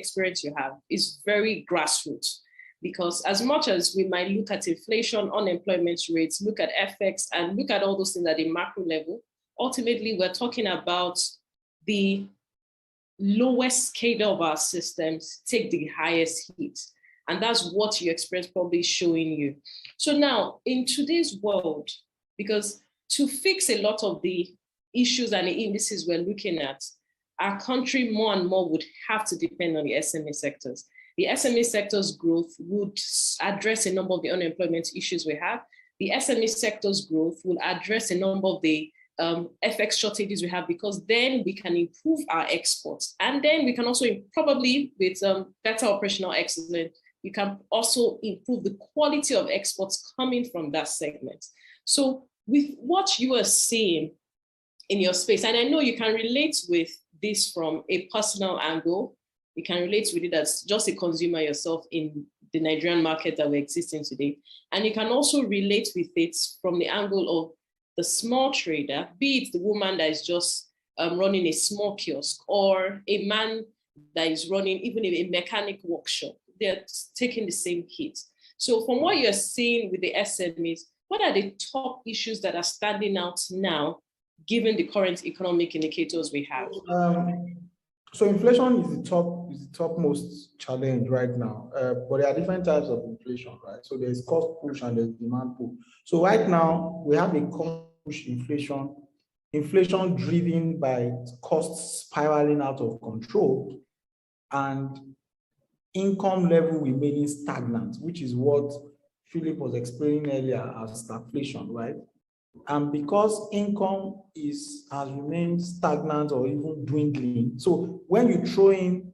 experience you have is very grassroots, because as much as we might look at inflation, unemployment rates, look at FX, and look at all those things at a macro level, ultimately we're talking about the lowest cadre of our systems take the highest hit. And that's what your experience probably is showing you. So now, in today's world, because to fix a lot of the issues and the indices we're looking at, our country more and more would have to depend on the SME sectors. The SME sector's growth would address a number of the unemployment issues we have. The SME sector's growth will address a number of the FX shortages we have, because then we can improve our exports. And then we can also probably, with better operational excellence, we can also improve the quality of exports coming from that segment. So with what you are seeing in your space, and I know you can relate with this from a personal angle, you can relate with it as just a consumer yourself in the Nigerian market that we're existing today. And you can also relate with it from the angle of the small trader, be it the woman that is just running a small kiosk, or a man that is running even a mechanic workshop. They're taking the same hit. So from what you're seeing with the SMEs, what are the top issues that are standing out now, given the current economic indicators we have? So inflation is the topmost challenge right now, but there are different types of inflation, right? So there's cost push and there's demand pull. So right now we have a cost push inflation driven by costs spiraling out of control and income level remaining stagnant, which is what Philip was explaining earlier as stagflation, right? And because income has remained stagnant or even dwindling, so when you throw in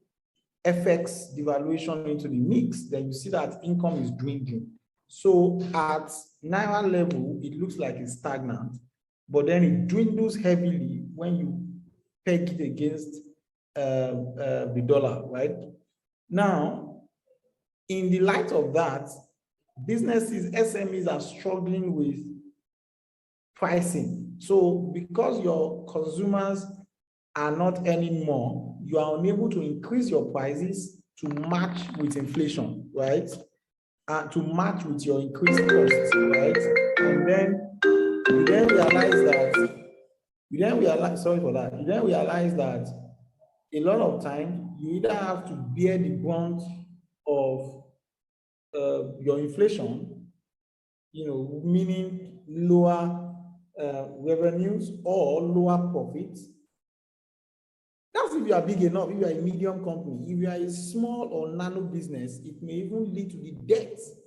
FX devaluation into the mix, then you see that income is dwindling. So at Naira level, it looks like it's stagnant, but then it dwindles heavily when you peg it against the dollar, right? Now, in the light of that, businesses, SMEs are struggling with pricing. So because your consumers are not earning more, you are unable to increase your prices to match with inflation, right? To match with your increased costs, right? And then you then realize that a lot of times you either have to bear the brunt of your inflation, meaning lower revenues or lower profits. That's if you are big enough. If you are a medium company. If you are a small or nano business, it may even lead to the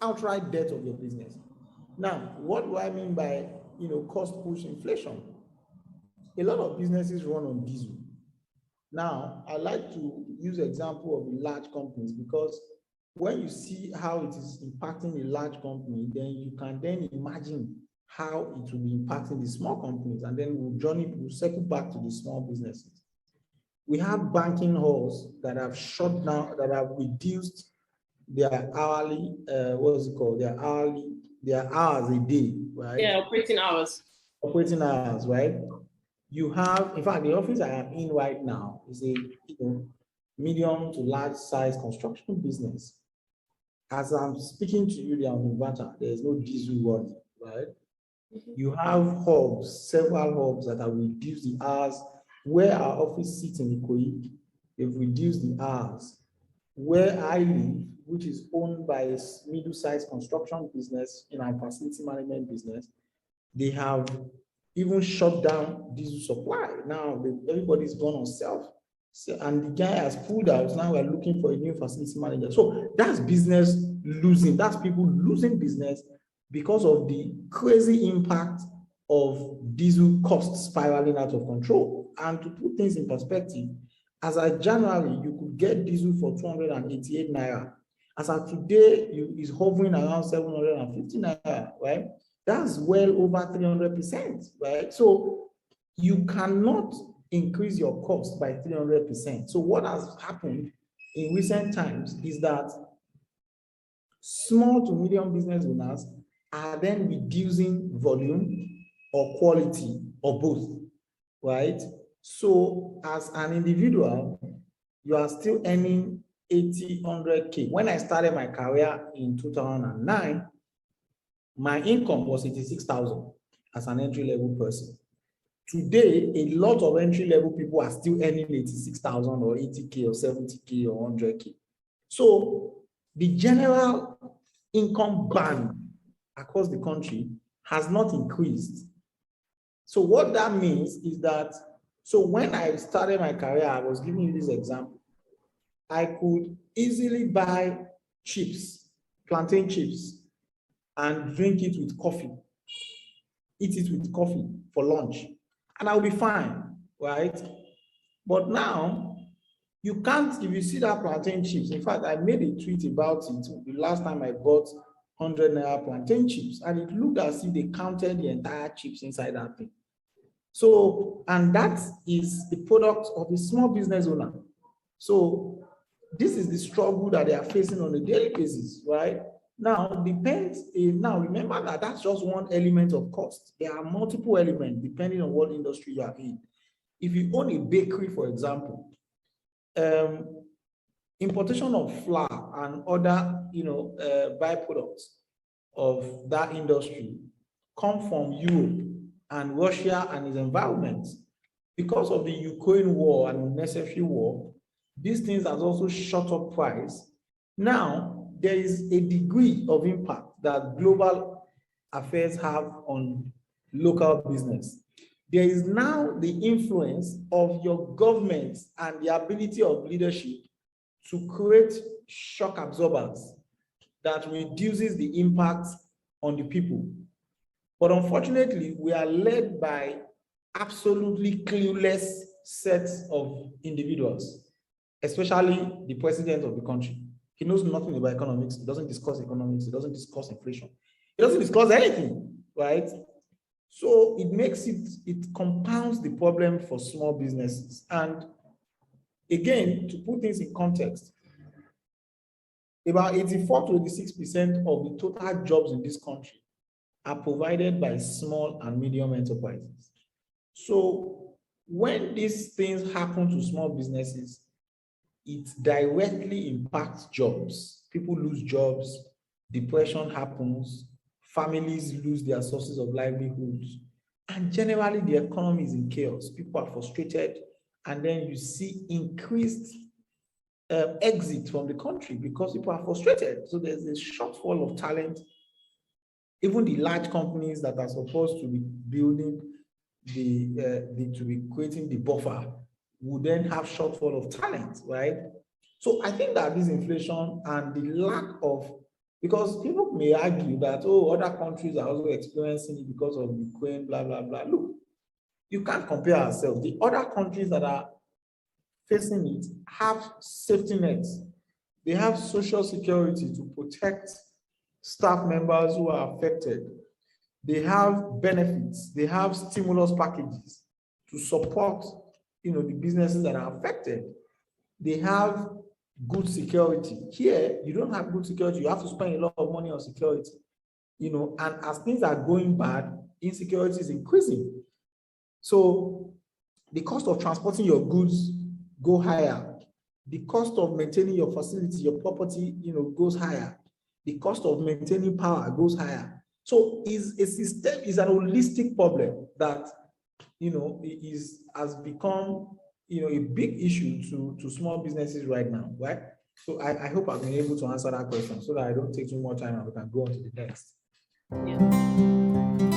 outright debt of your business. Now, what do I mean by cost push inflation? A lot of businesses run on diesel. Now, I like to use the example of the large companies, because when you see how it is impacting a large company, then you can then imagine how it will be impacting the small companies, and then we'll circle back to the small businesses. We have banking halls that have shut down, that have reduced their hourly, their hours a day, right? Yeah, operating hours. Operating hours, right? You have, in fact, the office I am in right now is a medium to large size construction business. As I'm speaking to you, they are on inverter. There is no diesel running, right? You have hubs, several hubs that have reduced the hours. Where our office sits in Ikoyi, they've reduced the hours. Where I live, which is owned by a middle-sized construction business in our facility management business, they have even shut down diesel supply. Now everybody's gone on self, and the guy has pulled out. Now we're looking for a new facility manager. So that's business losing. That's people losing business because of the crazy impact of diesel costs spiraling out of control. And to put things in perspective, as of January, you could get diesel for 288 naira. As of today, is hovering around 750 naira, right? That's well over 300%, right? So you cannot increase your cost by 300%. So what has happened in recent times is that small to medium business owners are then reducing volume or quality or both, right? So as an individual, you are still earning 80, 100K. When I started my career in 2009, my income was 86,000 as an entry-level person. Today, a lot of entry-level people are still earning 86,000 or 80K or 70K or 100K. So the general income band across the country has not increased. So what that means is that, so when I started my career, I was giving you this example, I could easily buy chips, plantain chips, and drink it with coffee, eat it with coffee for lunch, and I'll be fine, right? But now, you can't, if you see that plantain chips, in fact, I made a tweet about it the last time I bought 100 naira plantain chips, and it looked as if they counted the entire chips inside that thing. So, and that is the product of a small business owner. So, this is the struggle that they are facing on a daily basis, right? Now, now remember that that's just one element of cost. There are multiple elements depending on what industry you are in. If you own a bakery, for example, importation of flour and other, byproducts of that industry come from Europe and Russia and its environment. Because of the Ukraine war and unnecessary war, these things has also shot up price. Now, there is a degree of impact that global affairs have on local business. There is now the influence of your government and the ability of leadership to create shock absorbers that reduces the impact on the people. But unfortunately, we are led by absolutely clueless sets of individuals, especially the president of the country. He knows nothing about economics. He doesn't discuss economics. He doesn't discuss inflation. He doesn't discuss anything, right? So it compounds the problem for small businesses. And again, to put things in context, about 84 to 86% of the total jobs in this country are provided by small and medium enterprises. So when these things happen to small businesses, it directly impacts jobs. People lose jobs, depression happens, families lose their sources of livelihoods, and generally the economy is in chaos. People are frustrated, and then you see increased exit from the country because people are frustrated. So there's a shortfall of talent. Even the large companies that are supposed to be building to be creating the buffer would then have shortfall of talent, right? So I think that this inflation and the lack of, because people may argue that, oh, other countries are also experiencing it because of Ukraine, blah, blah, blah. Look, you can't compare ourselves. The other countries that are facing it have safety nets. They have social security to protect staff members who are affected. They have benefits. They have stimulus packages to support, the businesses that are affected. They have good security. Here, you don't have good security. You have to spend a lot of money on security, and as things are going bad, insecurity is increasing. So the cost of transporting your goods go higher. The cost of maintaining your facility, your property, goes higher. The cost of maintaining power goes higher. So is a system, is an holistic problem that, has become, a big issue to small businesses right now, right? So I hope I've been able to answer that question so that I don't take too much time and we can go on to the next. Yeah.